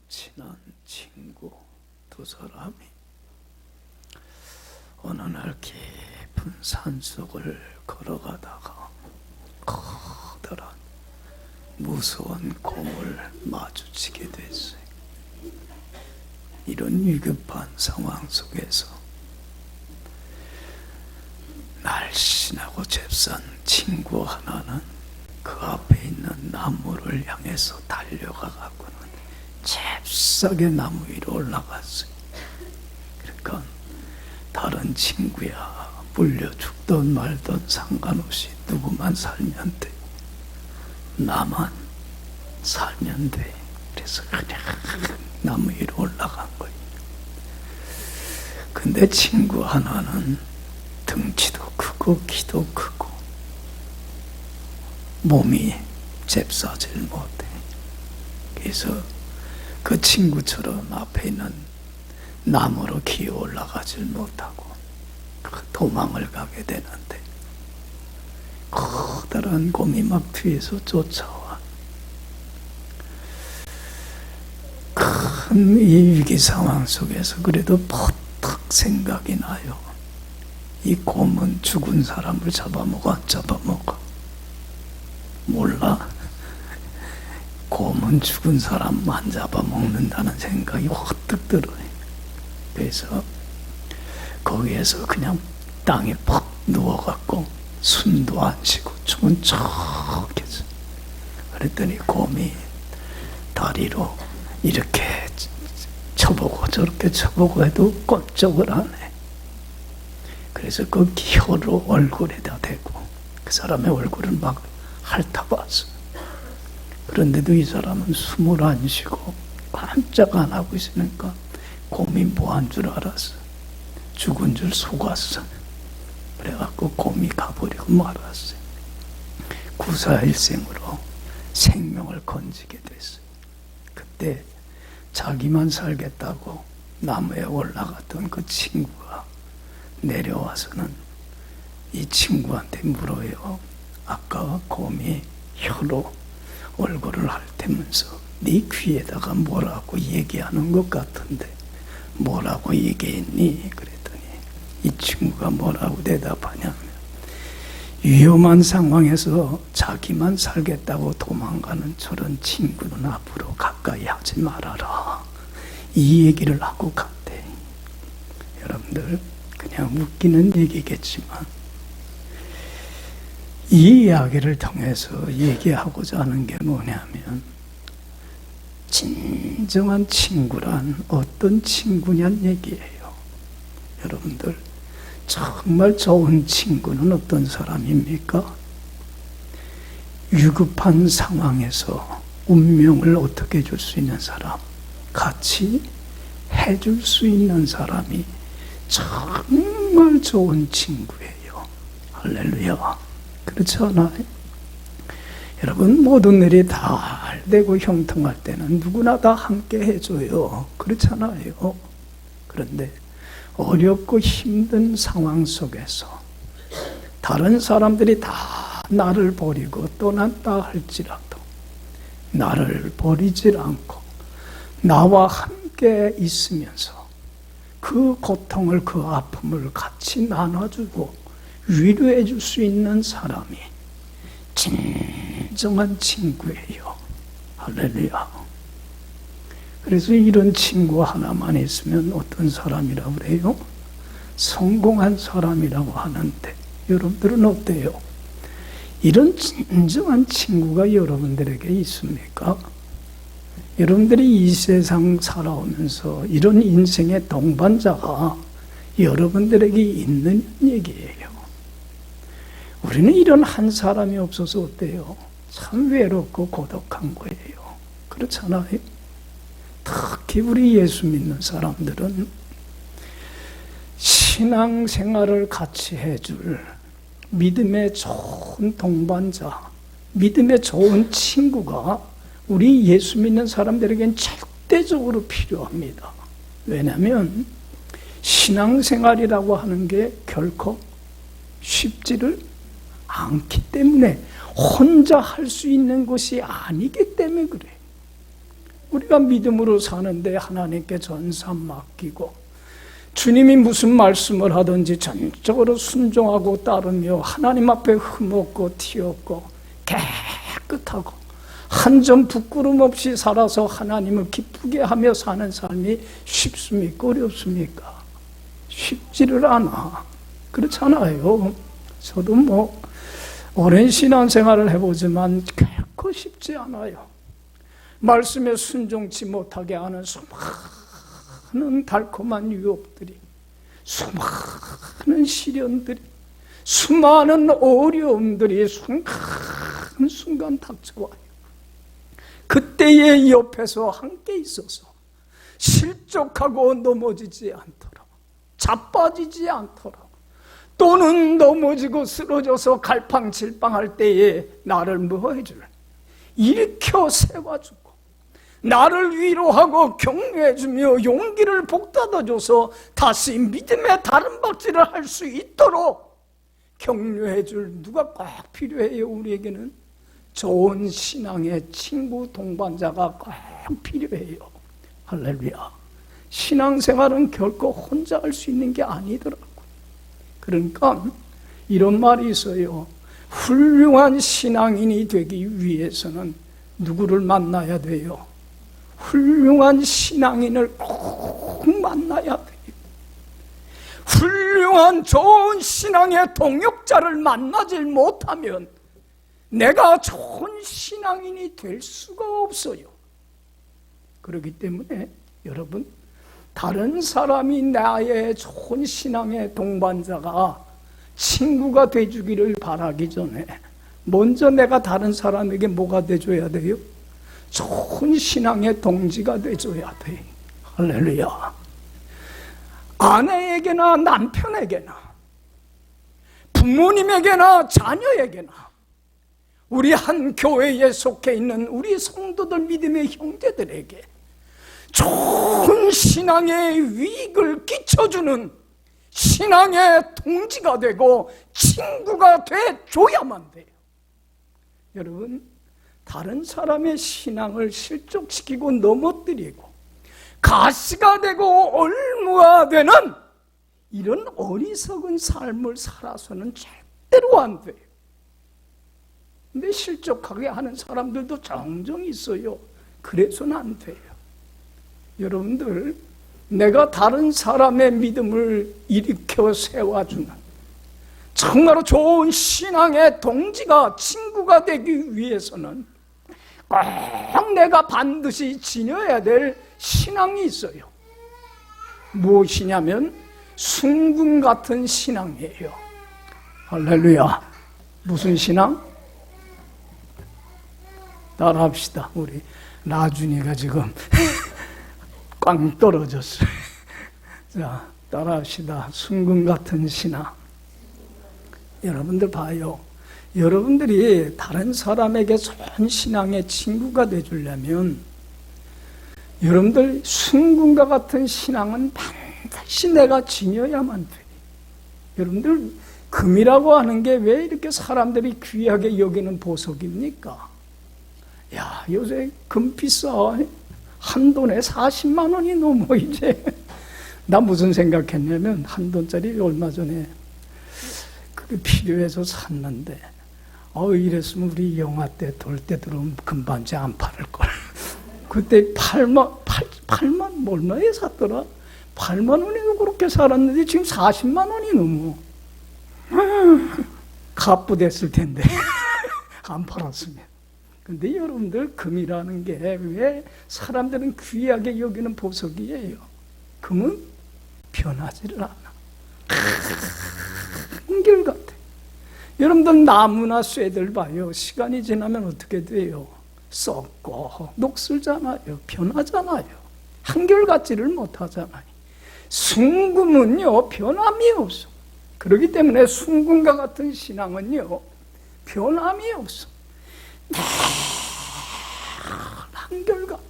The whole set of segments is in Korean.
친한 친구 두 사람이 어느 날 깊은 산속을 걸어가다가 커다란 무서운 곰을 마주치게 됐어요. 이런 위급한 상황 속에서 날씬하고 잽싼 친구 하나는 그 앞에 있는 나무를 향해서 달려가고는 잽싸게 나무 위로 올라갔어요. 그러니까 다른 친구야 물려 죽든 말든 상관없이 누구만 살면 돼, 나만 살면 돼. 그래서 그냥 나무 위로 올라간 거예요. 근데 친구 하나는 등치도 크고 키도 크고 몸이 잽싸질 못해. 그래서 그 친구처럼 앞에 있는 나무로 기어 올라가질 못하고 도망을 가게 되는데 커다란 곰이 막 뒤에서 쫓아와. 큰 이 위기 상황 속에서 그래도 버뜩 생각이 나요. 이 곰은 죽은 사람을 잡아먹어 안 잡아먹어? 몰라. 곰은 죽은 사람 안 잡아먹는다는 생각이 확 들어요. 그래서 거기에서 그냥 땅에 퍽 누워갖고 숨도 안 쉬고 죽은 척해서, 그랬더니 곰이 다리로 이렇게 쳐보고 저렇게 쳐보고 해도 꼼짝을 안 해. 그래서 그 혀로 얼굴에다 대고 그 사람의 얼굴을 막 핥아봤어. 그런데도 이 사람은 숨을 안 쉬고 깜짝 안 하고 있으니까 곰이 뭐한 줄 알았어. 죽은 줄 속았어. 그래갖고 곰이 가버리고 말았어요. 구사일생으로 생명을 건지게 됐어요. 그때 자기만 살겠다고 나무에 올라갔던 그 친구가 내려와서는 이 친구한테 물어요. 아까 곰이 혀로 얼굴을 핥으면서 네 귀에다가 뭐라고 얘기하는 것 같은데 뭐라고 얘기했니? 그랬더니 이 친구가 뭐라고 대답하냐면, 위험한 상황에서 자기만 살겠다고 도망가는 저런 친구는 앞으로 가까이 하지 말아라, 이 얘기를 하고 갔대. 여러분들 그냥 웃기는 얘기겠지만 이 이야기를 통해서 얘기하고자 하는 게 뭐냐면, 진정한 친구란 어떤 친구냐는 얘기예요. 여러분들 정말 좋은 친구는 어떤 사람입니까? 위급한 상황에서 운명을 어떻게 해줄 수 있는 사람, 같이 해줄 수 있는 사람이 정말 좋은 친구예요. 할렐루야. 그렇지 않아요? 여러분, 모든 일이 잘 되고 형통할 때는 누구나 다 함께 해줘요. 그렇잖아요. 그런데 어렵고 힘든 상황 속에서 다른 사람들이 다 나를 버리고 떠난다 할지라도 나를 버리질 않고 나와 함께 있으면서 그 고통을, 그 아픔을 같이 나눠주고 위로해 줄 수 있는 사람이 진정한 친구예요. 할렐루야. 그래서 이런 친구 하나만 있으면 어떤 사람이라고 그래요? 성공한 사람이라고 하는데, 여러분들은 어때요? 이런 진정한 친구가 여러분들에게 있습니까? 여러분들이 이 세상 살아오면서 이런 인생의 동반자가 여러분들에게 있는 얘기예요. 우리는 이런 한 사람이 없어서 어때요? 참 외롭고 고독한 거예요. 그렇잖아요? 특히 우리 예수 믿는 사람들은 신앙생활을 같이 해줄 믿음의 좋은 동반자, 믿음의 좋은 친구가 우리 예수 믿는 사람들에겐 절대적으로 필요합니다. 왜냐하면 신앙생활이라고 하는 게 결코 쉽지를 않기 때문에, 혼자 할 수 있는 것이 아니기 때문에 그래. 우리가 믿음으로 사는데 하나님께 전사 맡기고 주님이 무슨 말씀을 하든지 전적으로 순종하고 따르며 하나님 앞에 흠없고 티없고 깨끗하고 한 점 부끄럼 없이 살아서 하나님을 기쁘게 하며 사는 삶이 쉽습니까? 어렵습니까? 쉽지를 않아. 그렇잖아요. 저도 오랜 신앙생활을 해보지만 결코 쉽지 않아요. 말씀에 순종치 못하게 하는 수많은 달콤한 유혹들이, 수많은 시련들이, 수많은 어려움들이 순간순간 닥쳐와요. 그때의 옆에서 함께 있어서 실족하고 넘어지지 않도록, 자빠지지 않도록, 또는 넘어지고 쓰러져서 갈팡질팡할 때에 나를 뭐 해줄? 일으켜 세워주고 나를 위로하고 격려해주며 용기를 북돋아줘서 다시 믿음의 다른 박질을 할 수 있도록 격려해줄 누가 꼭 필요해요. 우리에게는 좋은 신앙의 친구 동반자가 꼭 필요해요. 할렐루야. 신앙생활은 결코 혼자 할 수 있는 게 아니더라고요. 그러니까 이런 말이 있어요. 훌륭한 신앙인이 되기 위해서는 누구를 만나야 돼요? 훌륭한 신앙인을 꼭 만나야 돼요. 훌륭한 좋은 신앙의 동역자를 만나질 못하면 내가 좋은 신앙인이 될 수가 없어요. 그렇기 때문에 여러분, 다른 사람이 나의 좋은 신앙의 동반자가 친구가 돼주기를 바라기 전에 먼저 내가 다른 사람에게 뭐가 돼줘야 돼요? 좋은 신앙의 동지가 돼줘야 돼. 할렐루야. 아내에게나 남편에게나 부모님에게나 자녀에게나 우리 한 교회에 속해 있는 우리 성도들 믿음의 형제들에게 좋은 신앙의 유익을 끼쳐주는 신앙의 동지가 되고 친구가 돼줘야만 돼요. 여러분, 다른 사람의 신앙을 실족시키고 넘어뜨리고 가시가 되고 올무화되는 이런 어리석은 삶을 살아서는 절대로 안 돼요. 근데 실족하게 하는 사람들도 종종 있어요. 그래서는 안 돼요. 여러분들, 내가 다른 사람의 믿음을 일으켜 세워주는 정말로 좋은 신앙의 동지가, 친구가 되기 위해서는 꼭 내가 반드시 지녀야 될 신앙이 있어요. 무엇이냐면 순금 같은 신앙이에요. 할렐루야. 무슨 신앙? 따라합시다. 우리 나준이가 지금 꽝 떨어졌어요. 자, 따라합시다. 순금 같은 신앙. 여러분들 봐요. 여러분들이 다른 사람에게 좋은 신앙의 친구가 되주려면 여러분들 순금과 같은 신앙은 반드시 내가 지녀야만 돼. 여러분들, 금이라고 하는 게 왜 이렇게 사람들이 귀하게 여기는 보석입니까? 야, 요새 금 비싸. 한 돈에 40만 원이 넘어 이제. 나 무슨 생각했냐면 한 돈짜리 얼마 전에 그게 필요해서 샀는데 이랬으면 우리 영화 때 돌 때 들어오면 금반지 안 팔을 걸. 그때 8만 얼마에 샀더라? 8만 원이면 그렇게 살았는데 지금 40만 원이 넘어. 갑부됐을 텐데 안 팔았으면. 근데 여러분들, 금이라는 게 왜 사람들은 귀하게 여기는 보석이에요? 금은 변하지를 않아. 한결같아. 여러분들, 나무나 쇠들 봐요. 시간이 지나면 어떻게 돼요? 썩고 녹슬잖아요. 변하잖아요. 한결같지를 못하잖아요. 순금은요, 변함이 없어. 그렇기 때문에 순금과 같은 신앙은요, 변함이 없어. 한결같아.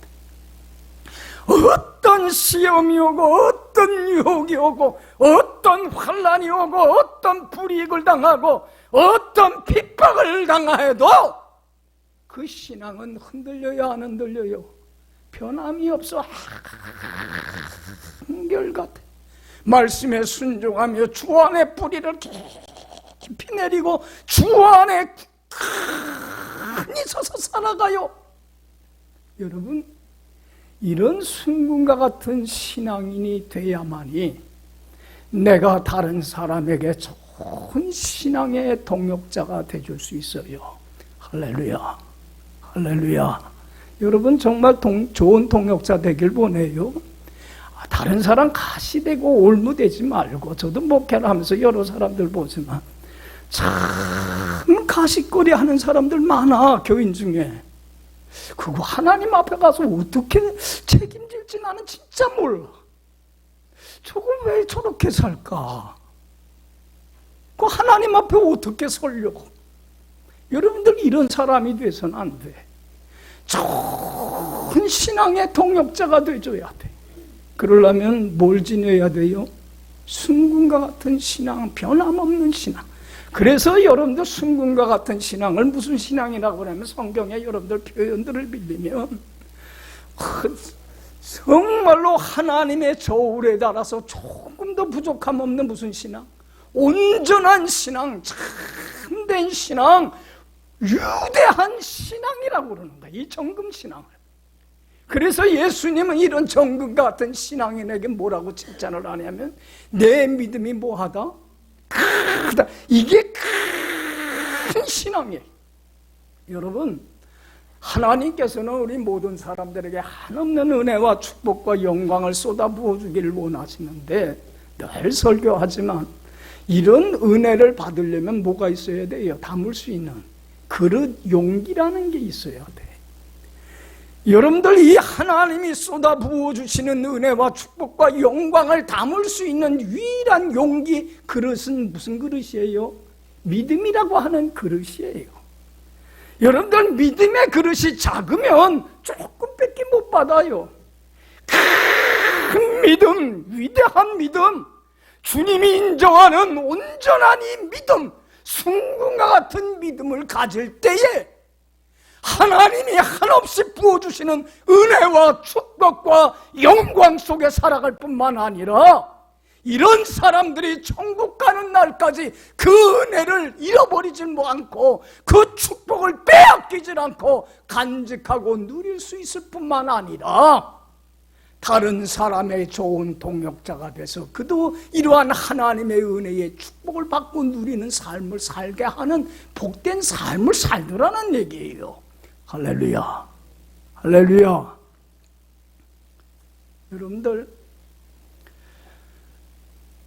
어떤 시험이 오고 어떤 유혹이 오고 어떤 환난이 오고 어떤 불이익을 당하고 어떤 핍박을 당해도 그 신앙은 흔들려야 안 흔들려요? 변함이 없어 한결같아. 말씀에 순종하며 주 안에 뿌리를 깊이 내리고 주 안에 가만히 서서 살아가요. 여러분, 이런 순금과 같은 신앙인이 돼야만이 내가 다른 사람에게 좋은 신앙의 동역자가 되줄 수 있어요. 할렐루야, 할렐루야. 여러분 정말 좋은 동역자 되길 원해요. 다른 사람 가시되고 올무되지 말고, 저도 목회를 하면서 여러 사람들 보지만 참 가시거리 하는 사람들 많아, 교인 중에. 그거 하나님 앞에 가서 어떻게 책임질지 나는 진짜 몰라. 저거 왜 저렇게 살까? 그 하나님 앞에 어떻게 서려고? 여러분들 이런 사람이 돼서는 안 돼. 좋은 신앙의 동역자가 돼줘야 돼. 그러려면 뭘 지녀야 돼요? 순금과 같은 신앙, 변함없는 신앙. 그래서 여러분들 순금과 같은 신앙을 무슨 신앙이라고 하냐면, 성경에 여러분들 표현들을 빌리면 정말로 하나님의 저울에 따라서 조금도 부족함 없는 무슨 신앙? 온전한 신앙, 참된 신앙, 유대한 신앙이라고 그러는 거야, 이 정금 신앙을. 그래서 예수님은 이런 정금 같은 신앙인에게 뭐라고 칭찬을 하냐면, 내 믿음이 뭐하다? 크다. 이게 큰 신앙이에요. 여러분, 하나님께서는 우리 모든 사람들에게 한없는 은혜와 축복과 영광을 쏟아부어 주기를 원하시는데, 늘 설교하지만 이런 은혜를 받으려면 뭐가 있어야 돼요? 담을 수 있는 그릇, 용기라는 게 있어야 돼. 여러분들 이 하나님이 쏟아부어 주시는 은혜와 축복과 영광을 담을 수 있는 유일한 용기, 그릇은 무슨 그릇이에요? 믿음이라고 하는 그릇이에요. 여러분들 믿음의 그릇이 작으면 조금밖에 못 받아요. 큰 믿음, 위대한 믿음, 주님이 인정하는 온전한 이 믿음, 순금과 같은 믿음을 가질 때에 하나님이 한없이 부어주시는 은혜와 축복과 영광 속에 살아갈 뿐만 아니라, 이런 사람들이 천국 가는 날까지 그 은혜를 잃어버리지 않고 그 축복을 빼앗기지 않고 간직하고 누릴 수 있을 뿐만 아니라, 다른 사람의 좋은 동역자가 돼서 그도 이러한 하나님의 은혜의 축복을 받고 누리는 삶을 살게 하는 복된 삶을 살더라는 얘기예요. 할렐루야, 할렐루야. 여러분들,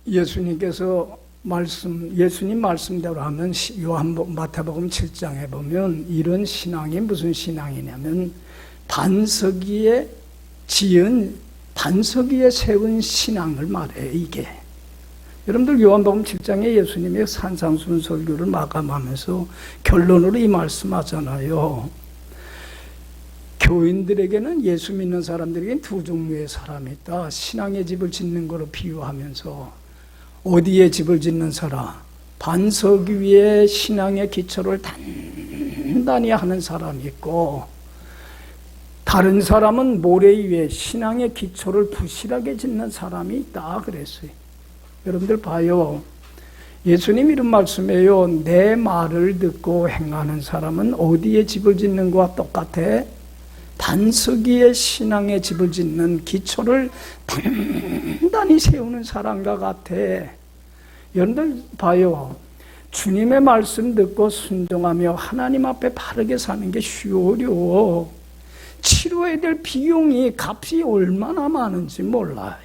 예수님께서 예수님 말씀대로 하면 마태복음 7장에 보면 이런 신앙이 무슨 신앙이냐면, 반석 위에 세운 신앙을 말해요. 이게 여러분들 요한복음 7장에 예수님이 산상수훈 설교를 마감하면서 결론으로 이 말씀하잖아요. 교인들에게는, 예수 믿는 사람들에게는 두 종류의 사람이 있다. 신앙의 집을 짓는 거로 비유하면서, 어디에 집을 짓는 사람? 반석 위에 신앙의 기초를 단단히 하는 사람이 있고, 다른 사람은 모래 위에 신앙의 기초를 부실하게 짓는 사람이 있다 그랬어요. 여러분들 봐요. 예수님 이런 말씀이에요. 내 말을 듣고 행하는 사람은 어디에 집을 짓는 것과 똑같아? 반석 위에 신앙의 집을 짓는, 기초를 단단히 세우는 사람과 같아. 여러분들 봐요. 주님의 말씀 듣고 순종하며 하나님 앞에 바르게 사는 게 쉬워요. 치료해야 될 비용이, 값이 얼마나 많은지 몰라요.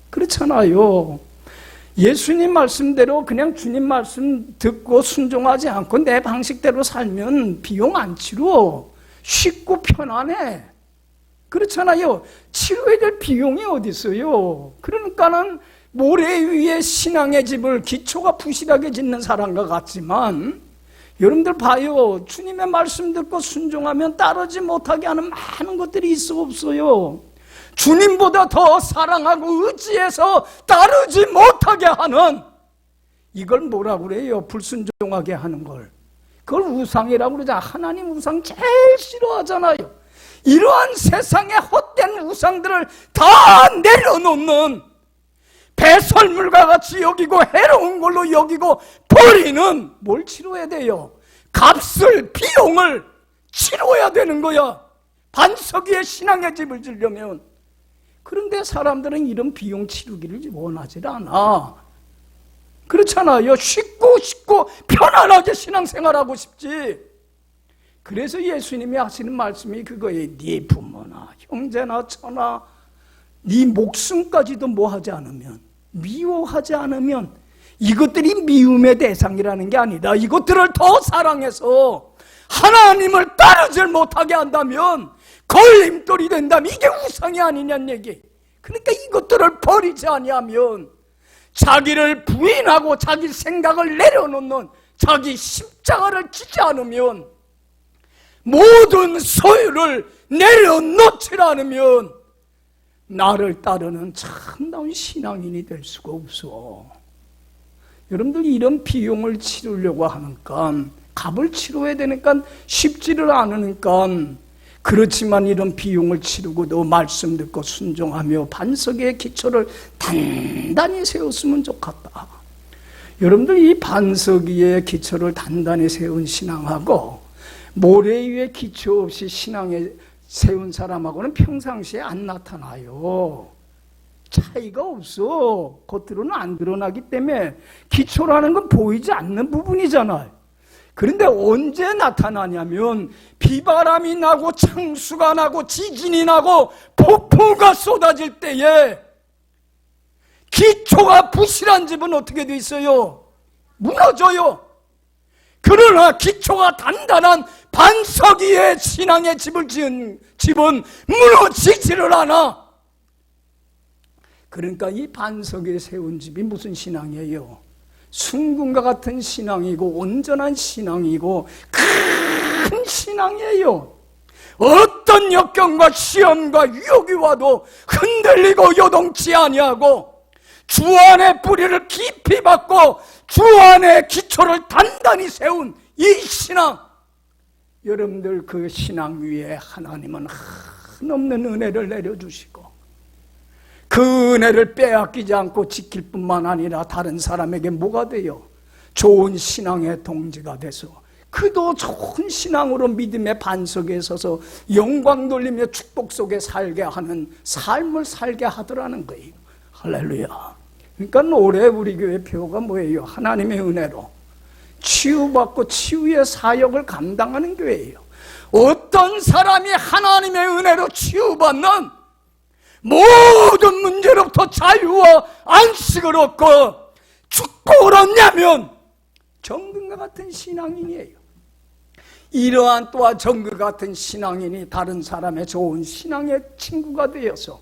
그렇잖아요. 예수님 말씀대로 그냥 주님 말씀 듣고 순종하지 않고 내 방식대로 살면 비용 안 치러. 쉽고 편안해. 그렇잖아요. 치료해야 될 비용이 어디 있어요? 그러니까는 모래 위에 신앙의 집을 기초가 부실하게 짓는 사람과 같지만, 여러분들 봐요. 주님의 말씀 듣고 순종하면 따르지 못하게 하는 많은 것들이 있어 없어요? 주님보다 더 사랑하고 의지해서 따르지 못하게 하는, 이걸 뭐라고 그래요? 불순종하게 하는 걸. 그걸 우상이라고 그러잖아. 하나님 우상 제일 싫어하잖아요. 이러한 세상의 헛된 우상들을 다 내려놓는, 배설물과 같이 여기고 해로운 걸로 여기고 버리는, 뭘 치러야 돼요? 값을, 비용을 치러야 되는 거야. 반석 위에 신앙의 집을 지으려면. 그런데 사람들은 이런 비용 치르기를 원하지 않아. 그렇잖아요. 쉽고 편안하게 신앙생활하고 싶지. 그래서 예수님이 하시는 말씀이 그거예요. 네 부모나 형제나 처나 네 목숨까지도 뭐하지 않으면, 미워하지 않으면, 이것들이 미움의 대상이라는 게 아니다. 이것들을 더 사랑해서 하나님을 따르질 못하게 한다면 걸림돌이 된다면 이게 우상이 아니냐는 얘기. 그러니까 이것들을 버리지 아니하면, 자기를 부인하고 자기 생각을 내려놓는, 자기 십자가를 지지 않으면, 모든 소유를 내려놓지 않으면 나를 따르는 참다운 신앙인이 될 수가 없어. 여러분들 이런 비용을 치르려고 하니까, 값을 치러야 되니까 쉽지를 않으니까, 그렇지만 이런 비용을 치르고도 말씀 듣고 순종하며 반석의 기초를 단단히 세웠으면 좋겠다. 여러분들 이 반석 위에 기초를 단단히 세운 신앙하고 모래 위에 기초 없이 신앙에 세운 사람하고는 평상시에 안 나타나요. 차이가 없어. 겉으로는 안 드러나기 때문에 기초라는 건 보이지 않는 부분이잖아요. 그런데 언제 나타나냐면 비바람이 나고 창수가 나고 지진이 나고 폭풍가 쏟아질 때에 기초가 부실한 집은 어떻게 돼 있어요? 무너져요. 그러나 기초가 단단한 반석 위에 신앙의 집을 지은 집은 무너지지를 않아. 그러니까 이 반석 위에 세운 집이 무슨 신앙이에요? 순금과 같은 신앙이고 온전한 신앙이고 큰 신앙이에요. 어떤 역경과 시험과 유혹이 와도 흔들리고 요동치 아니하고 주 안에 뿌리를 깊이 박고 주 안에 기초를 단단히 세운 이 신앙, 여러분들 그 신앙 위에 하나님은 한없는 은혜를 내려주시고 그 은혜를 빼앗기지 않고 지킬 뿐만 아니라 다른 사람에게 뭐가 돼요? 좋은 신앙의 동지가 돼서 그도 좋은 신앙으로 믿음의 반석에 서서 영광 돌리며 축복 속에 살게 하는 삶을 살게 하더라는 거예요. 할렐루야. 그러니까 올해 우리 교회 표가 뭐예요? 하나님의 은혜로 치유받고 치유의 사역을 감당하는 교회예요. 어떤 사람이 하나님의 은혜로 치유받는 모든 문제로부터 자유와 안식을 얻고 축복을 얻냐면 정금과 같은 신앙인이에요. 이러한 또한 정금과 같은 신앙인이 다른 사람의 좋은 신앙의 친구가 되어서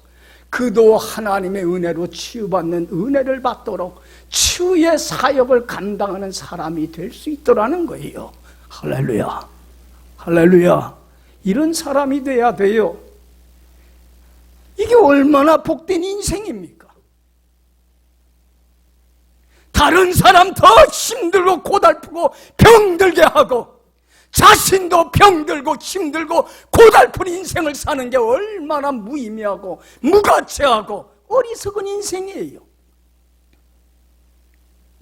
그도 하나님의 은혜로 치유받는 은혜를 받도록 치유의 사역을 감당하는 사람이 될 수 있더라는 거예요. 할렐루야. 할렐루야. 이런 사람이 돼야 돼요. 이게 얼마나 복된 인생입니까? 다른 사람 더 힘들고 고달프고 병들게 하고 자신도 병들고 힘들고 고달픈 인생을 사는 게 얼마나 무의미하고 무가치하고 어리석은 인생이에요.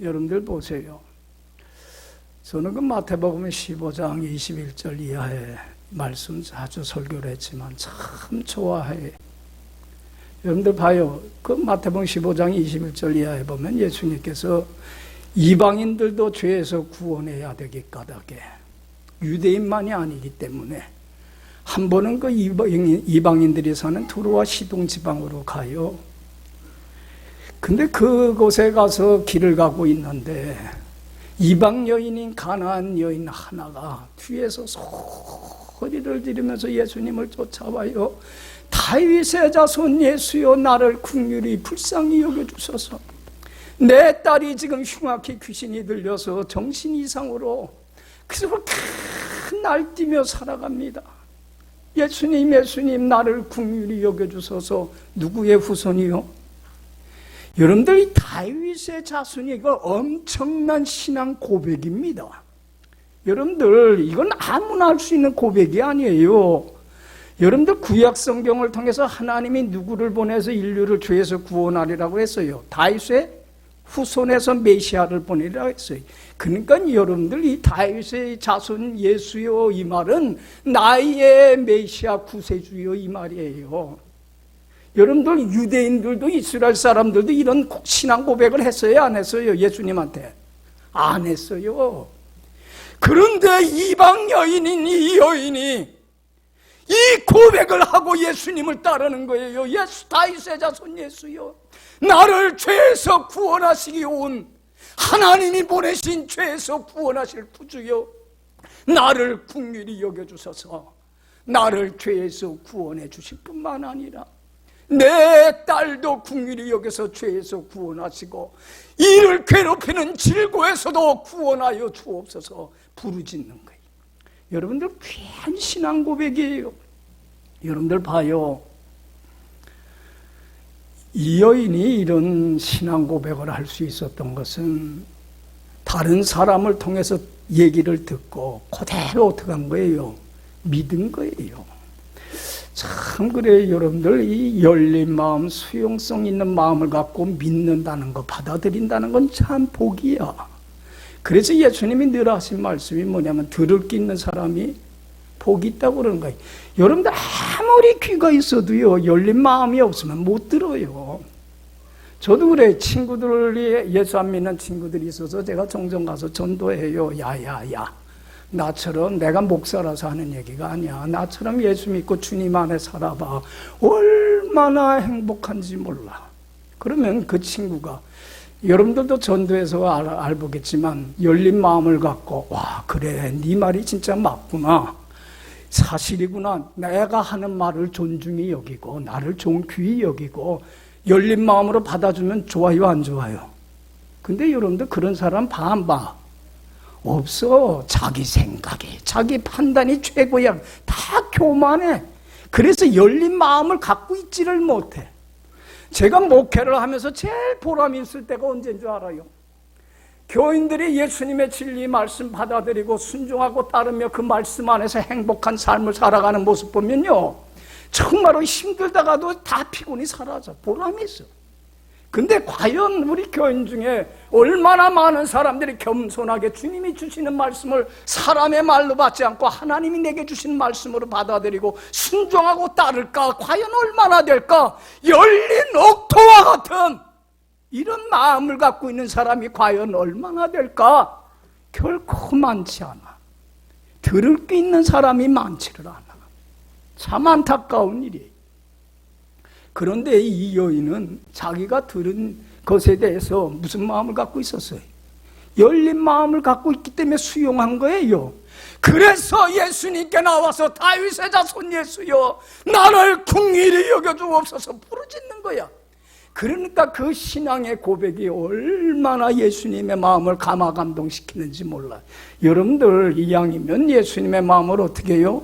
여러분들 보세요. 저는 그 마태복음 15장 21절 이하의 말씀 자주 설교를 했지만 참 좋아해요. 여러분들 봐요. 그 마태복음 15장 21절 이하에 보면 예수님께서 이방인들도 죄에서 구원해야 되기 까닭에 유대인만이 아니기 때문에 한 번은 그 이방인들이 사는 두로와 시동 지방으로 가요. 근데 그곳에 가서 길을 가고 있는데 이방 여인인 가나안 여인 하나가 뒤에서 소리를 지르면서 예수님을 쫓아와요. 다윗의 자손 예수여 나를 긍휼히 불쌍히 여겨주소서. 내 딸이 지금 흉악히 귀신이 들려서 정신 이상으로 그래서 큰 날뛰며 살아갑니다. 예수님 나를 긍휼히 여겨주소서. 누구의 후손이요? 여러분들 이 다윗의 자손이 이거 엄청난 신앙 고백입니다. 여러분들 이건 아무나 할 수 있는 고백이 아니에요. 여러분들 구약 성경을 통해서 하나님이 누구를 보내서 인류를 죄에서 구원하리라고 했어요? 다윗의 후손에서 메시아를 보내리라고 했어요. 그러니까 여러분들 이 다윗의 자손 예수여 이 말은 나의 메시아 구세주여 이 말이에요. 여러분들 유대인들도 이스라엘 사람들도 이런 신앙 고백을 했어요? 안 했어요? 예수님한테? 안 했어요. 그런데 이방 여인인 이 여인이 이 고백을 하고 예수님을 따르는 거예요. 예수, 다윗의 자손 예수요, 나를 죄에서 구원하시기 온 하나님이 보내신 죄에서 구원하실 구주요, 나를 긍휼히 여겨주셔서 나를 죄에서 구원해 주실 뿐만 아니라 내 딸도 긍휼히 여겨서 죄에서 구원하시고 이를 괴롭히는 질고에서도 구원하여 주옵소서 부르짖는 거예요. 여러분들 귀한 신앙 고백이에요. 여러분들 봐요. 이 여인이 이런 신앙 고백을 할 수 있었던 것은 다른 사람을 통해서 얘기를 듣고 그대로 어떻게 한 거예요? 믿은 거예요. 참 그래요. 여러분들 이 열린 마음, 수용성 있는 마음을 갖고 믿는다는 거, 받아들인다는 건 참 복이야. 그래서 예수님이 늘 하신 말씀이 뭐냐면 들을 게 있는 사람이 복이 있다고 그러는 거예요. 여러분들 아무리 귀가 있어도요, 열린 마음이 없으면 못 들어요. 저도 그래. 친구들이 예수 안 믿는 친구들이 있어서 제가 종종 가서 전도해요. 야야야, 나처럼, 내가 목사라서 하는 얘기가 아니야, 나처럼 예수 믿고 주님 안에 살아봐. 얼마나 행복한지 몰라. 그러면 그 친구가, 여러분들도 전도에서 알보겠지만 열린 마음을 갖고, 와 그래 네 말이 진짜 맞구나, 사실이구나, 내가 하는 말을 존중히 여기고 나를 좋은 귀히 여기고 열린 마음으로 받아주면 좋아요 안 좋아요? 근데 여러분들 그런 사람 봐 안 봐? 없어. 자기 생각이, 자기 판단이 최고야. 다 교만해. 그래서 열린 마음을 갖고 있지를 못해. 제가 목회를 하면서 제일 보람이 있을 때가 언제인 줄 알아요? 교인들이 예수님의 진리 말씀 받아들이고 순종하고 따르며 그 말씀 안에서 행복한 삶을 살아가는 모습 보면요, 정말로 힘들다가도 다 피곤이 사라져. 보람이 있어. 근데 과연 우리 교인 중에 얼마나 많은 사람들이 겸손하게 주님이 주시는 말씀을 사람의 말로 받지 않고 하나님이 내게 주신 말씀으로 받아들이고 순종하고 따를까? 과연 얼마나 될까? 열린 옥토와 같은 이런 마음을 갖고 있는 사람이 과연 얼마나 될까? 결코 많지 않아. 들을 게 있는 사람이 많지를 않아. 참 안타까운 일이에요. 그런데 이 여인은 자기가 들은 것에 대해서 무슨 마음을 갖고 있었어요? 열린 마음을 갖고 있기 때문에 수용한 거예요. 그래서 예수님께 나와서 다윗의 자손 예수여, 나를 긍휼히 여겨주옵소서 부르짖는 거야. 그러니까 그 신앙의 고백이 얼마나 예수님의 마음을 감화감동시키는지 몰라요. 여러분들 이왕이면 예수님의 마음을 어떻게 해요?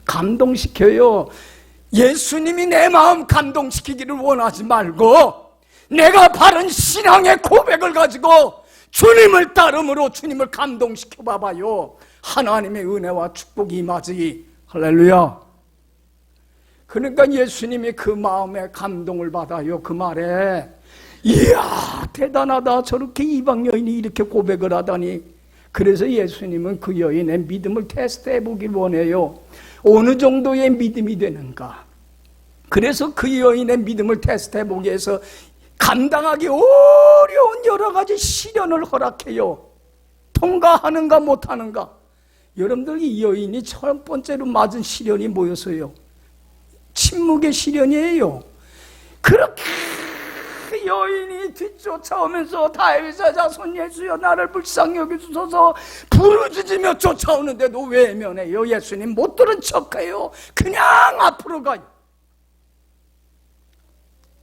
감동시켜요. 예수님이 내 마음 감동시키기를 원하지 말고 내가 바른 신앙의 고백을 가지고 주님을 따름으로 주님을 감동시켜 봐봐요. 하나님의 은혜와 축복이 임하지. 할렐루야. 그러니까 예수님이 그 마음에 감동을 받아요. 그 말에, 이야 대단하다, 저렇게 이방 여인이 이렇게 고백을 하다니. 그래서 예수님은 그 여인의 믿음을 테스트해 보길 원해요. 어느 정도의 믿음이 되는가. 그래서 그 여인의 믿음을 테스트해 보기 위해서 감당하기 어려운 여러 가지 시련을 허락해요. 통과하는가 못하는가. 여러분들 이 여인이 첫 번째로 맞은 시련이 뭐였어요? 침묵의 시련이에요. 그렇게 여인이 뒤쫓아오면서 다윗의 자손 예수여, 나를 불쌍히 여기소서 부르짖으며 쫓아오는데도 외면해요. 예수님 못 들은 척해요. 그냥 앞으로 가요.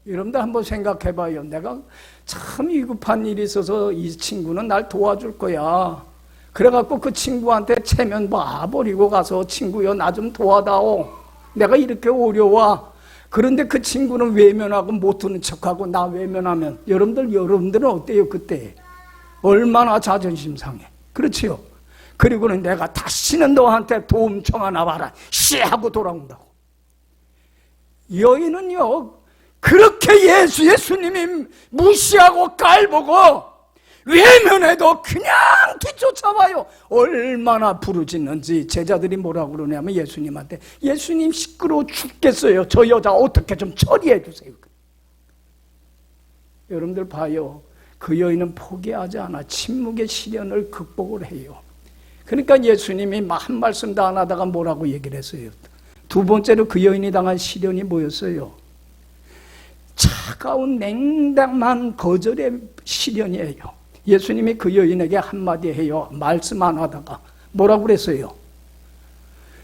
여러분들 한번 생각해봐요. 내가 참 위급한 일이 있어서 이 친구는 날 도와줄 거야. 그래갖고 그 친구한테 체면 봐버리고 가서, 친구여 나 좀 도와다오, 내가 이렇게 어려워. 그런데 그 친구는 외면하고 못 듣는 척하고 나 외면하면 여러분들은 어때요? 그때 얼마나 자존심 상해. 그렇지요? 그리고는 내가 다시는 너한테 도움 청하나 봐라 씨 하고 돌아온다고. 여인은요, 그렇게 예수님이 무시하고 깔보고 외면해도 그냥 뒤쫓아와요. 얼마나 부르짖는지. 제자들이 뭐라고 그러냐면 예수님한테, 예수님 시끄러워 죽겠어요. 저 여자 어떻게 좀 처리해 주세요. 여러분들 봐요. 그 여인은 포기하지 않아 침묵의 시련을 극복을 해요. 그러니까 예수님이 한 말씀도 안 하다가 뭐라고 얘기를 했어요. 두 번째로 그 여인이 당한 시련이 뭐였어요? 차가운 냉담한 거절의 시련이에요. 예수님이 그 여인에게 한마디 해요. 말씀 안 하다가 뭐라고 그랬어요?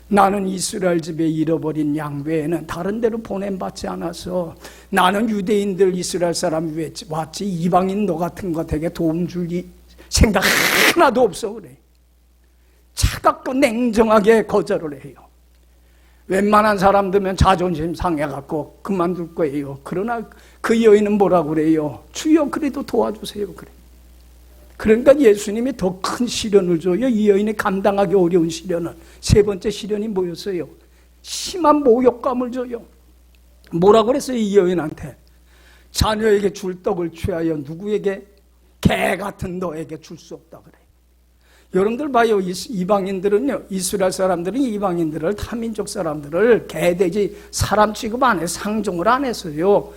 나는 이스라엘 집에 잃어버린 양 외에는 다른 데로 보냄받지 않아서, 나는 유대인들 이스라엘 사람 위에 왔지 이방인 너 같은 것에게 도움 줄 생각 하나도 없어. 그래. 차갑고 냉정하게 거절을 해요. 웬만한 사람들면 자존심 상해갖고 그만둘 거예요. 그러나 그 여인은 뭐라고 그래요? 주여 그래도 도와주세요. 그래. 그러니까 예수님이 더 큰 시련을 줘요. 이 여인이 감당하기 어려운 시련은. 세 번째 시련이 뭐였어요? 심한 모욕감을 줘요. 뭐라고 그랬어요? 이 여인한테 자녀에게 줄 떡을 취하여 누구에게? 개 같은 너에게 줄 수 없다 그래. 여러분들 봐요. 이방인들은요, 이스라엘 사람들은 이방인들을, 타민족 사람들을 개돼지 사람 취급 안 해, 상종을 안 했어요.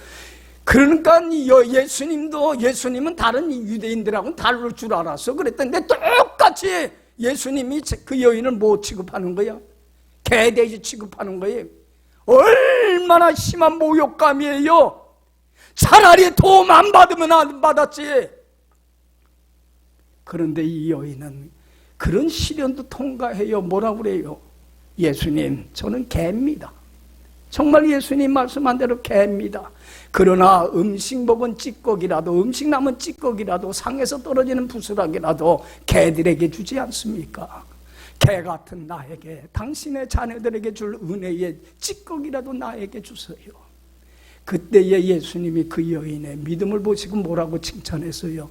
그러니까 예수님은 다른 유대인들하고는 다를 줄 알았어. 그랬던데 똑같이 예수님이 그 여인을 뭐 취급하는 거야? 개돼지 취급하는 거예요. 얼마나 심한 모욕감이에요. 차라리 도움 안 받으면 안 받았지. 그런데 이 여인은 그런 시련도 통과해요. 뭐라고 그래요? 예수님, 저는 개입니다. 정말 예수님 말씀한 대로 개입니다. 그러나 음식 먹은 찌꺼기라도, 음식 남은 찌꺼기라도, 상에서 떨어지는 부스락이라도 개들에게 주지 않습니까? 개 같은 나에게, 당신의 자녀들에게 줄 은혜의 찌꺼기라도 나에게 주세요. 그때에 예수님이 그 여인의 믿음을 보시고 뭐라고 칭찬했어요?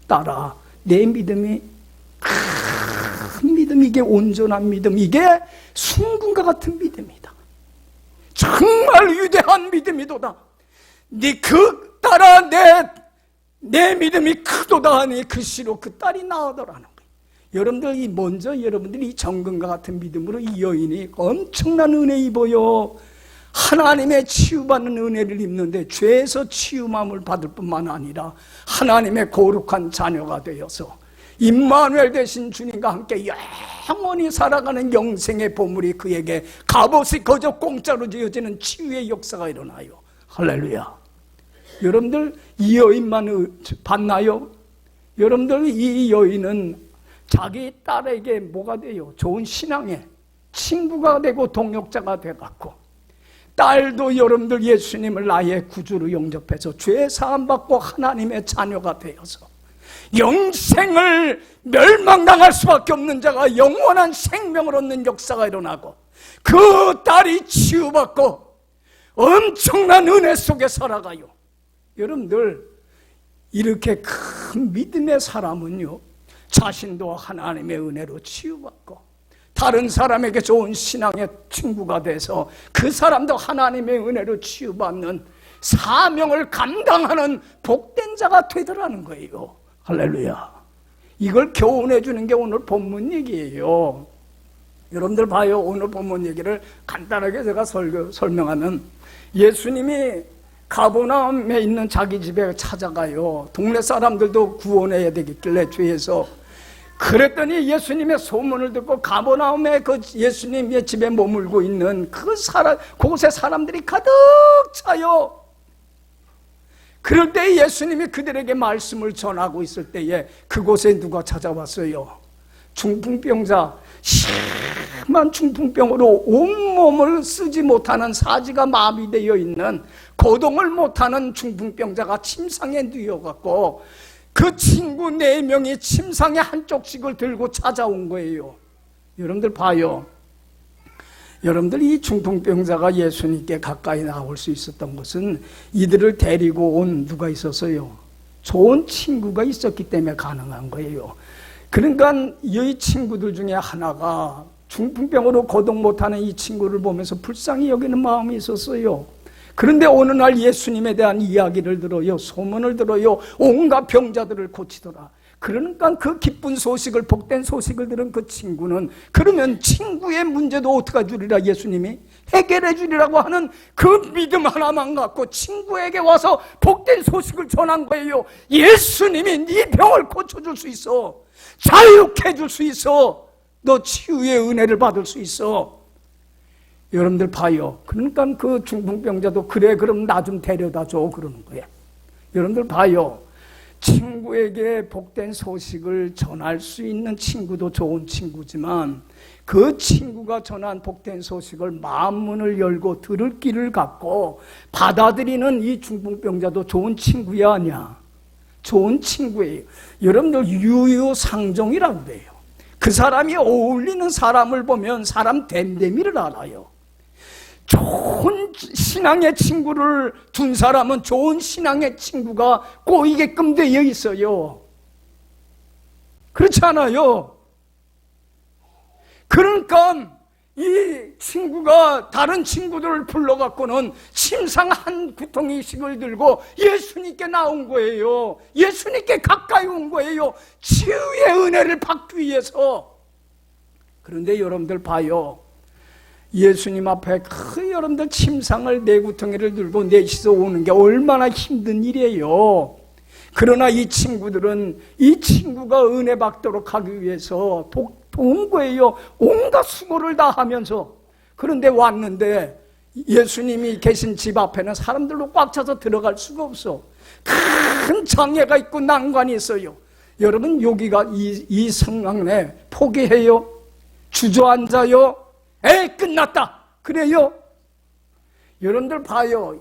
딸아, 내 믿음이 큰 믿음, 이게 온전한 믿음, 이게 순금과 같은 믿음이다. 정말 위대한 믿음이도다. 그 딸아, 내 믿음이 크도다 하니 그 시로 그 딸이 나오더라는 거예요. 여러분들이 이 정금과 같은 믿음으로 이 여인이 엄청난 은혜 입어요. 하나님의 치유받는 은혜를 입는데 죄에서 치유함을 받을 뿐만 아니라 하나님의 거룩한 자녀가 되어서 임마누엘 되신 주님과 함께 영원히 살아가는 영생의 보물이 그에게 값없이 거저 공짜로 지어지는 치유의 역사가 일어나요. 할렐루야. 여러분들 이 여인만 봤나요? 여러분들 이 여인은 자기 딸에게 뭐가 돼요? 좋은 신앙의 친구가 되고 동역자가 돼갖고, 딸도 여러분들 예수님을 나의 구주로 영접해서 죄 사함받고 하나님의 자녀가 되어서 영생을 멸망당할 수밖에 없는 자가 영원한 생명을 얻는 역사가 일어나고, 그 딸이 치유받고 엄청난 은혜 속에 살아가요. 여러분들 이렇게 큰 믿음의 사람은요, 자신도 하나님의 은혜로 치유받고 다른 사람에게 좋은 신앙의 친구가 돼서 그 사람도 하나님의 은혜로 치유받는 사명을 감당하는 복된 자가 되더라는 거예요. 할렐루야. 이걸 교훈해 주는 게 오늘 본문 얘기예요. 여러분들 봐요. 오늘 본문 얘기를 간단하게 제가 설명하면, 예수님이 가버나움에 있는 자기 집에 찾아가요. 동네 사람들도 구원해야 되겠길래 죄에서. 그랬더니 예수님의 소문을 듣고 가버나움에 그 예수님의 집에 머물고 있는 그곳에 사람들이 가득 차요. 그럴 때 예수님이 그들에게 말씀을 전하고 있을 때에 그곳에 누가 찾아왔어요? 중풍병자, 심한 중풍병으로 온몸을 쓰지 못하는, 사지가 마비되어 있는, 거동을 못하는 중풍병자가 침상에 누워갖고 그 친구 4명이 침상의 한쪽씩을 들고 찾아온 거예요. 여러분들 봐요. 여러분들 이 중풍병자가 예수님께 가까이 나올 수 있었던 것은 이들을 데리고 온 누가 있었어요? 좋은 친구가 있었기 때문에 가능한 거예요. 그러니까 이 친구들 중에 하나가 중풍병으로 거동 못하는 이 친구를 보면서 불쌍히 여기는 마음이 있었어요. 그런데 어느 날 예수님에 대한 이야기를 들어요. 소문을 들어요. 온갖 병자들을 고치더라. 그러니까 그 기쁜 소식을, 복된 소식을 들은 그 친구는, 그러면 친구의 문제도 어떻게 주리라 예수님이 해결해 주리라고 하는 그 믿음 하나만 갖고 친구에게 와서 복된 소식을 전한 거예요. 예수님이 네 병을 고쳐줄 수 있어. 자유케 해줄 수 있어. 너 치유의 은혜를 받을 수 있어. 여러분들 봐요. 그러니까 그 중풍병자도 그래 그럼 나 좀 데려다 줘 그러는 거예요. 여러분들 봐요. 친구에게 복된 소식을 전할 수 있는 친구도 좋은 친구지만 그 친구가 전한 복된 소식을 마음문을 열고 들을 길을 갖고 받아들이는 이 중풍병자도 좋은 친구야 아니야? 좋은 친구예요. 여러분들 유유상종이라고 그래요. 그 사람이 어울리는 사람을 보면 사람 됨됨이를 알아요. 좋은 신앙의 친구를 둔 사람은 좋은 신앙의 친구가 꼬이게끔 되어 있어요. 그렇지 않아요? 그러니까 이 친구가 다른 친구들을 불러갖고는 침상 한 구덩이씩을 들고 예수님께 나온 거예요. 예수님께 가까이 온 거예요. 치유의 은혜를 받기 위해서. 그런데 여러분들 봐요. 예수님 앞에 그 여러분들 침상을 네 구덩이를 들고 넷이서 오는 게 얼마나 힘든 일이에요. 그러나 이 친구들은 이 친구가 은혜 받도록 하기 위해서 온 거예요. 온갖 수고를 다 하면서. 그런데 왔는데 예수님이 계신 집 앞에는 사람들로 꽉 차서 들어갈 수가 없어. 큰 장애가 있고 난관이 있어요. 여러분 여기가 이 상황에 포기해요? 주저앉아요? 끝났다. 그래요? 여러분들 봐요.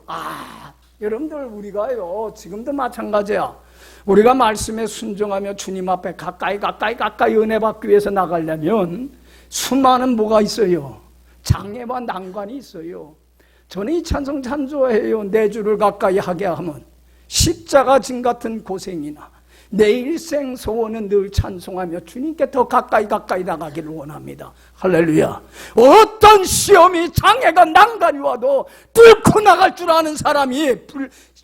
여러분들 우리가요 지금도 마찬가지야. 우리가 말씀에 순종하며 주님 앞에 가까이 은혜 받기 위해서 나가려면 수많은 뭐가 있어요. 장애와 난관이 있어요. 저는 이 찬송 참 좋아해요. 내 주를 가까이 하게 하면 십자가 진 같은 고생이나 내 일생 소원은 늘 찬송하며 주님께 더 가까이 나가기를 원합니다. 할렐루야. 어떤 시험이 장애가 난간이 와도 뚫고 나갈 줄 아는 사람이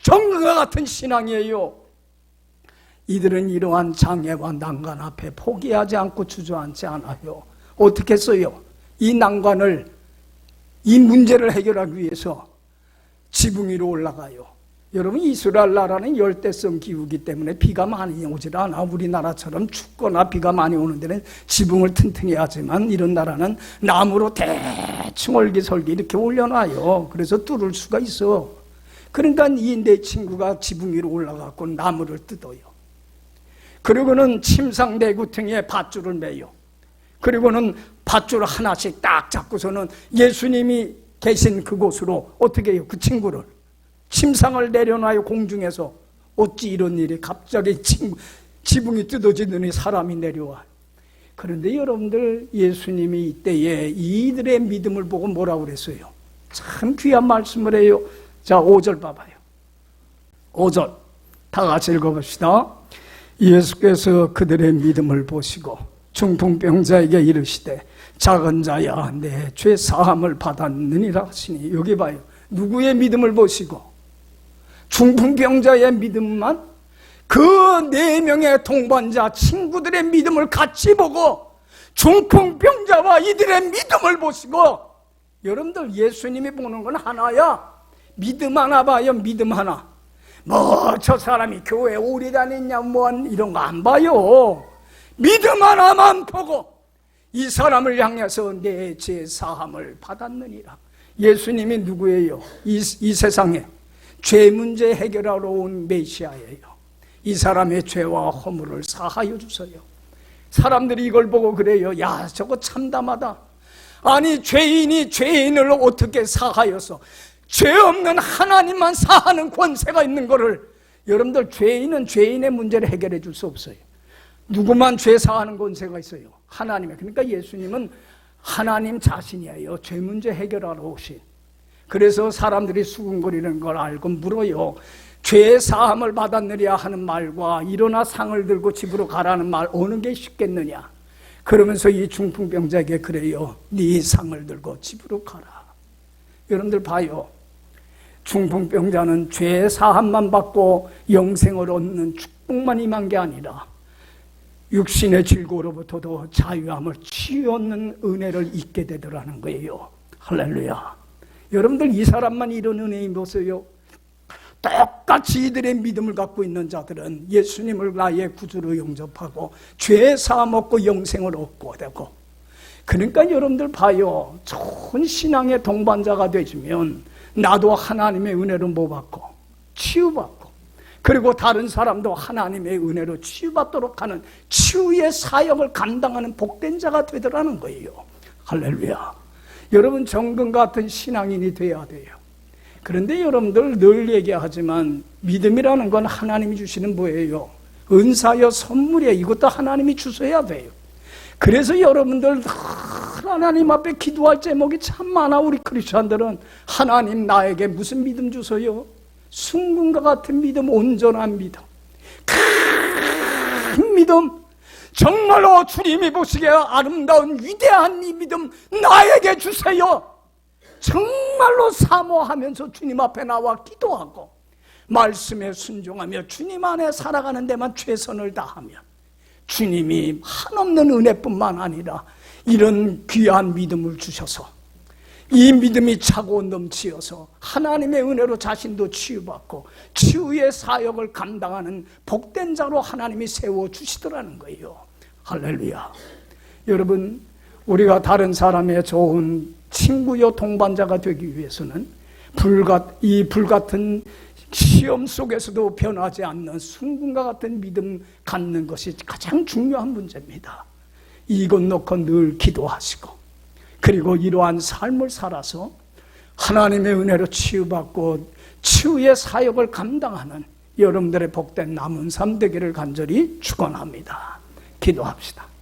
정금과 같은 신앙이에요. 이들은 이러한 장애와 난간 앞에 포기하지 않고 주저앉지 않아요. 어떻게 했어요? 이 난관을, 이 문제를 해결하기 위해서 지붕 위로 올라가요. 여러분 이스라엘 나라는 열대성 기후이기 때문에 비가 많이 오질 않아. 우리나라처럼 춥거나 비가 많이 오는 데는 지붕을 튼튼히 하지만 이런 나라는 나무로 대충 얼기설기 이렇게 올려놔요. 그래서 뚫을 수가 있어. 그러니까 이 내 친구가 지붕 위로 올라가고 나무를 뜯어요. 그리고는 침상 내구퉁이에 밧줄을 매요. 그리고는 밧줄 하나씩 딱 잡고서는 예수님이 계신 그곳으로 어떻게 해요? 그 친구를 침상을 내려놔요. 공중에서. 어찌 이런 일이 갑자기 지붕이 뜯어지더니 사람이 내려와. 그런데 여러분들 예수님이 이때에 이들의 믿음을 보고 뭐라고 그랬어요? 참 귀한 말씀을 해요. 자 5절 봐봐요. 5절 다 같이 읽어봅시다. 예수께서 그들의 믿음을 보시고 중풍병자에게 이르시되 작은 자야 내 죄 사함을 받았느니라 하시니. 여기 봐요. 누구의 믿음을 보시고? 중풍병자의 믿음만? 그 4명의 동반자 친구들의 믿음을 같이 보고 중풍병자와 이들의 믿음을 보시고. 여러분들 예수님이 보는 건 하나야. 믿음 하나 봐요. 믿음 하나. 뭐 저 사람이 교회 오래 다녔냐 뭐 이런 거 안 봐요. 믿음 하나만 보고 이 사람을 향해서 내 죄 사함을 받았느니라. 예수님이 누구예요? 이 세상에 죄 문제 해결하러 온 메시아예요. 이 사람의 죄와 허물을 사하여 주세요. 사람들이 이걸 보고 그래요. 야 저거 참담하다. 아니 죄인이 죄인을 어떻게 사하여서 죄 없는 하나님만 사하는 권세가 있는 거를. 여러분들 죄인은 죄인의 문제를 해결해 줄 수 없어요. 누구만 죄 사하는 권세가 있어요? 하나님의. 그러니까 예수님은 하나님 자신이에요. 죄 문제 해결하러 오신. 그래서 사람들이 수군거리는 걸 알고 물어요. 죄 사함을 받았느냐 하는 말과 일어나 상을 들고 집으로 가라는 말 어느 게 쉽겠느냐. 그러면서 이 중풍병자에게 그래요. 네 상을 들고 집으로 가라. 여러분들 봐요. 중풍병자는 죄 사함만 받고 영생을 얻는 축복만 임한 게 아니라 육신의 질고로부터도 자유함을 취하는 은혜를 잊게 되더라는 거예요. 할렐루야. 여러분들 이 사람만 이런 은혜 입었어요? 똑같이 이들의 믿음을 갖고 있는 자들은 예수님을 나의 구주로 영접하고 죄 사함 얻고 영생을 얻고 되고, 그러니까 여러분들 봐요. 좋은 신앙의 동반자가 되시면 나도 하나님의 은혜로 뭐 받고 치유받고, 그리고 다른 사람도 하나님의 은혜로 치유받도록 하는 치유의 사역을 감당하는 복된 자가 되더라는 거예요. 할렐루야. 여러분 정금 같은 신앙인이 돼야 돼요. 그런데 여러분들 늘 얘기하지만 믿음이라는 건 하나님이 주시는 뭐예요? 은사여 선물이에요. 이것도 하나님이 주셔야 돼요. 그래서 여러분들 하나님 앞에 기도할 제목이 참 많아. 우리 크리스천들은 하나님 나에게 무슨 믿음 주세요? 순금과 같은 믿음, 온전한 믿음, 큰 믿음, 정말로 주님이 보시기에 아름다운 위대한 이 믿음 나에게 주세요. 정말로 사모하면서 주님 앞에 나와 기도하고 말씀에 순종하며 주님 안에 살아가는 데만 최선을 다하면 주님이 한없는 은혜뿐만 아니라 이런 귀한 믿음을 주셔서 이 믿음이 차고 넘치어서 하나님의 은혜로 자신도 치유받고 치유의 사역을 감당하는 복된 자로 하나님이 세워주시더라는 거예요. 할렐루야. 여러분, 우리가 다른 사람의 좋은 친구요 동반자가 되기 위해서는 이 불같은 시험 속에서도 변하지 않는 순금과 같은 믿음 갖는 것이 가장 중요한 문제입니다. 이것 놓고 늘 기도하시고, 그리고 이러한 삶을 살아서 하나님의 은혜로 치유받고 치유의 사역을 감당하는 여러분들의 복된 남은 삶 되기를 간절히 축원합니다. 기도합시다.